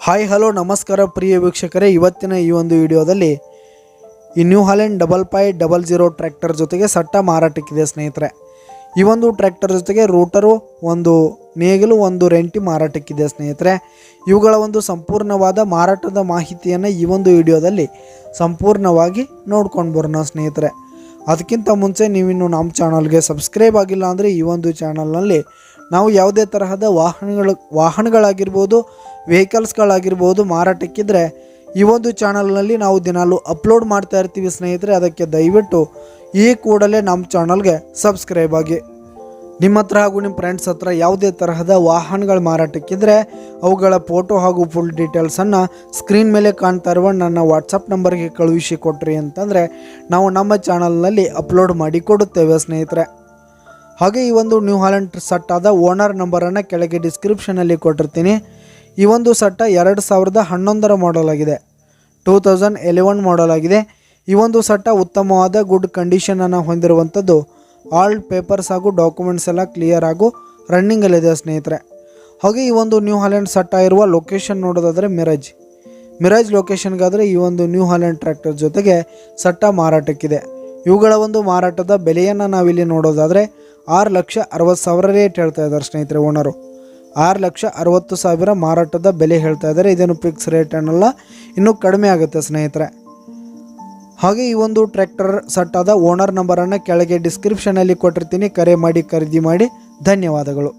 Hi hello ನಮಸ್ಕಾರ ಪ್ರಿಯ ವೀಕ್ಷಕರೇ, ಇವತ್ತಿನ ಈ ಒಂದು ವಿಡಿಯೋದಲ್ಲಿ ಈ ನ್ಯೂ ಹಾಲೆಂಡ್ 5500 ಟ್ರ್ಯಾಕ್ಟರ್ ಜೊತೆಗೆ ಸಟ್ಟ ಮಾರಾಟಕ್ಕಿದೆ ಸ್ನೇಹಿತರೆ. ಈ ಒಂದು ಟ್ರ್ಯಾಕ್ಟರ್ ಜೊತೆಗೆ ರೂಟರು, ಒಂದು ನೇಗಿಲು, ಒಂದು ರೆಂಟಿ ಮಾರಾಟಕ್ಕಿದೆ ಸ್ನೇಹಿತರೆ. ಇವುಗಳ ಒಂದು ಸಂಪೂರ್ಣವಾದ ಮಾರಾಟದ ಮಾಹಿತಿಯನ್ನು ಈ ಒಂದು ವಿಡಿಯೋದಲ್ಲಿ ಸಂಪೂರ್ಣವಾಗಿ ನೋಡ್ಕೊಂಡು ಬರೋಣ ಸ್ನೇಹಿತರೆ. ಅದಕ್ಕಿಂತ ಮುಂಚೆ ನೀವಿನ್ನು ನಮ್ಮ ಚಾನಲ್ಗೆ ಸಬ್ಸ್ಕ್ರೈಬ್ ಆಗಿಲ್ಲ ಅಂದರೆ ಈ ಒಂದು ಚಾನಲ್ನಲ್ಲಿ ನಾವು ಯಾವುದೇ ತರಹದ ವಾಹನಗಳಾಗಿರ್ಬೋದು, ವೆಹಿಕಲ್ಸ್ಗಳಾಗಿರ್ಬೋದು ಮಾರಾಟಕ್ಕಿದ್ರೆ ಈ ಒಂದು ಚಾನಲ್ನಲ್ಲಿ ನಾವು ದಿನಾಲು ಅಪ್ಲೋಡ್ ಮಾಡ್ತಾ ಇರ್ತೀವಿ ಸ್ನೇಹಿತರೆ. ಅದಕ್ಕೆ ದಯವಿಟ್ಟು ಈ ಕೂಡಲೇ ನಮ್ಮ ಚಾನಲ್ಗೆ ಸಬ್ಸ್ಕ್ರೈಬ್ ಆಗಿ. ನಿಮ್ಮ ಹತ್ರ ಹಾಗೂ ನಿಮ್ಮ ಫ್ರೆಂಡ್ಸ್ ಹತ್ರ ಯಾವುದೇ ತರಹದ ವಾಹನಗಳ ಮಾರಾಟಕ್ಕಿದ್ರೆ ಅವುಗಳ ಫೋಟೋ ಹಾಗೂ ಫುಲ್ ಡೀಟೇಲ್ಸನ್ನು ಸ್ಕ್ರೀನ್ ಮೇಲೆ ಕಾಣ್ತಾ ಇರುವ ನನ್ನ ವಾಟ್ಸಪ್ ನಂಬರ್ಗೆ ಕಳುಹಿಸಿ ಕೊಟ್ರಿ ಅಂತಂದರೆ ನಾವು ನಮ್ಮ ಚಾನಲ್ನಲ್ಲಿ ಅಪ್ಲೋಡ್ ಮಾಡಿ ಕೊಡುತ್ತೇವೆ ಸ್ನೇಹಿತರೆ. ಹಾಗೆ ಈ ಒಂದು ನ್ಯೂ ಹಾಲೆಂಡ್ ಸಟ್ಟಾದ ಓನರ್ ನಂಬರನ್ನು ಕೆಳಗೆ ಡಿಸ್ಕ್ರಿಪ್ಷನಲ್ಲಿ ಕೊಟ್ಟಿರ್ತೀನಿ. ಈ ಒಂದು ಸಟ್ಟ 2011 ಮಾಡಲ್ ಆಗಿದೆ, 2011 ಮಾಡಲ್ ಆಗಿದೆ. ಈ ಒಂದು ಸಟ್ಟ ಉತ್ತಮವಾದ ಗುಡ್ ಕಂಡೀಷನನ್ನು ಹೊಂದಿರುವಂಥದ್ದು. ಆಲ್ ಪೇಪರ್ಸ್ ಹಾಗೂ ಡಾಕ್ಯುಮೆಂಟ್ಸ್ ಎಲ್ಲ ಕ್ಲಿಯರ್ ಹಾಗೂ ರನ್ನಿಂಗಲ್ಲಿದೆ ಸ್ನೇಹಿತರೆ. ಹಾಗೆ ಈ ಒಂದು ನ್ಯೂ ಹಾಲೆಂಡ್ ಸಟ್ಟ ಇರುವ ಲೊಕೇಶನ್ ನೋಡೋದಾದರೆ ಮಿರಾಜ್ ಲೊಕೇಶನ್ಗಾದರೆ ಈ ಒಂದು ನ್ಯೂ ಹಾಲೆಂಡ್ ಟ್ರ್ಯಾಕ್ಟರ್ ಜೊತೆಗೆ ಸಟ್ಟ ಮಾರಾಟಕ್ಕಿದೆ. ಇವುಗಳ ಒಂದು ಮಾರಾಟದ ಬೆಲೆಯನ್ನು ನಾವಿಲ್ಲಿ ನೋಡೋದಾದರೆ 6,60,000 ರೇಟ್ ಹೇಳ್ತಾ ಇದ್ದಾರೆ ಸ್ನೇಹಿತರೆ. ಓನರು 6,60,000 ಮಾರಾಟದ ಬೆಲೆ ಹೇಳ್ತಾ ಇದ್ದಾರೆ. ಇದೇನು ಫಿಕ್ಸ್ ರೇಟ್ ಅನ್ನಲ್ಲ, ಇನ್ನೂ ಕಡಿಮೆ ಆಗುತ್ತೆ ಸ್ನೇಹಿತರೆ. ಹಾಗೆ ಈ ಒಂದು ಟ್ರ್ಯಾಕ್ಟರ್ ಸಟ್ಟಾದ ಓನರ್ ನಂಬರನ್ನು ಕೆಳಗೆ ಡಿಸ್ಕ್ರಿಪ್ಷನಲ್ಲಿ ಕೊಟ್ಟಿರ್ತೀನಿ. ಕರೆ ಮಾಡಿ ಖರೀದಿ ಮಾಡಿ. ಧನ್ಯವಾದಗಳು.